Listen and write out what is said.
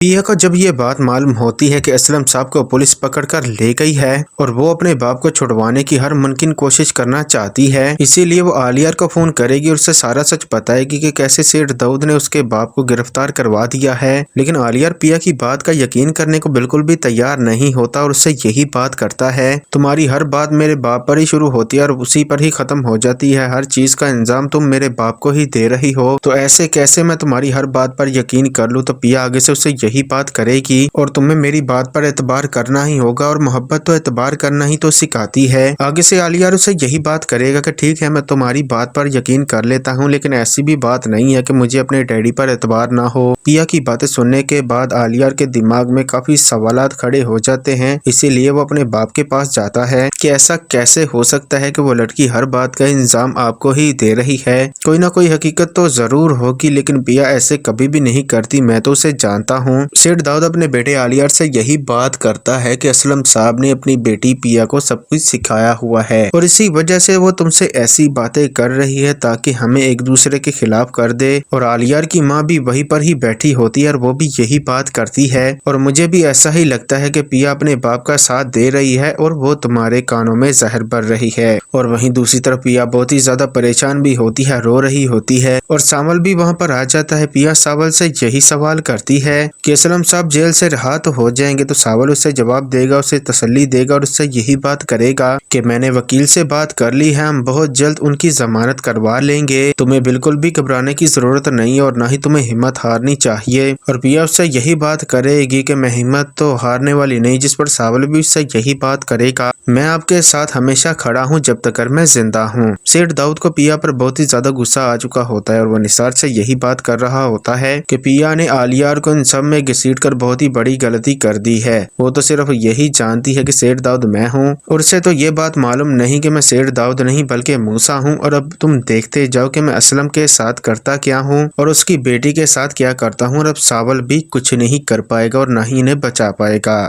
पिया को जब ये बात मालूम होती है कि असलम साहब को पुलिस पकड़ कर ले गई है और वो अपने बाप को छुड़वाने की हर मुमकिन कोशिश करना चाहती है, इसीलिए वो आलिया को फोन करेगी और उससे सारा सच बताएगी कि कैसे सेठ दाऊद ने उसके बाप को गिरफ्तार करवा दिया है। लेकिन आलिया पिया की बात का यकीन करने को बिल्कुल भी तैयार नहीं होता और उससे यही बात करता है, तुम्हारी हर बात मेरे बाप पर ही शुरू होती है और उसी पर ही खत्म हो जाती है। हर चीज का इंतजाम तुम मेरे बाप को ही दे रही हो, तो ऐसे कैसे मैं तुम्हारी हर बात पर यकीन कर लूं। तो पिया आगे से उससे यही बात करेगी और तुम्हें मेरी बात पर एतबार करना ही होगा और मोहब्बत तो एतबार करना ही तो सिखाती है। आगे से आलिया उससे यही बात करेगा कि ठीक है मैं तुम्हारी बात पर यकीन कर लेता हूँ, लेकिन ऐसी भी बात नहीं है कि मुझे अपने डैडी पर एतबार ना हो। पिया की बातें सुनने के बाद आलिया के दिमाग में काफी सवालात खड़े हो जाते हैं, इसीलिए वो अपने बाप के पास जाता है कि ऐसा कैसे हो सकता है कि वो लड़की हर बात का इंतजाम आपको ही दे रही है। कोई ना कोई हकीकत तो जरूर होगी, लेकिन पिया ऐसे कभी भी नहीं करती, मैं तो उसे जानता हूँ। सेठ दाऊद अपने बेटे आलिया से यही बात करता है कि असलम साहब ने अपनी बेटी पिया को सब कुछ सिखाया हुआ है और इसी वजह से वो तुमसे ऐसी बातें कर रही है ताकि हमें एक दूसरे के खिलाफ कर दे। और आलिया की माँ भी वहीं पर ही बैठी होती है और वो भी यही बात करती है और मुझे भी ऐसा ही लगता है कि पिया अपने बाप का साथ दे रही है और वो तुम्हारे कानों में जहर भर रही है। और वहीं दूसरी तरफ पिया बहुत ही ज्यादा परेशान भी होती है, रो रही होती है और सावल भी वहाँ पर आ जाता है। पिया सावल से यही सवाल करती है कि असलम साहब जेल से रहा तो हो जाएंगे, तो सावल उससे जवाब देगा, उसे तसल्ली देगा और उससे यही बात करेगा कि मैंने वकील से बात कर ली है, हम बहुत जल्द उनकी जमानत करवा लेंगे, तुम्हें बिल्कुल भी घबराने की जरूरत नहीं है और ना ही तुम्हें हिम्मत हारनी चाहिए। और पिया उससे यही बात करेगी कि मैं हिम्मत तो हारने वाली नहीं, जिस पर सावल भी उससे यही बात करेगा, मैं आपके साथ हमेशा खड़ा हूँ जब तक मैं जिंदा हूँ। सेठ दाऊद को पिया पर बहुत ही ज्यादा गुस्सा आ चुका होता है और वो निसार से यही बात कर रहा होता है कि पिया ने आलिया को इन सब में घसीट कर बहुत ही बड़ी गलती कर दी है। वो तो सिर्फ यही जानती है कि सेठ दाऊद मैं हूँ और उसे तो ये बात मालूम नहीं कि मैं सेठ दाऊद नहीं बल्कि मूसा हूँ। और अब तुम देखते जाओ कि मैं असलम के साथ करता क्या हूँ और उसकी बेटी के साथ क्या करता हूँ, और अब सावल भी कुछ नहीं कर पाएगा और ना ही इन्हें बचा पाएगा।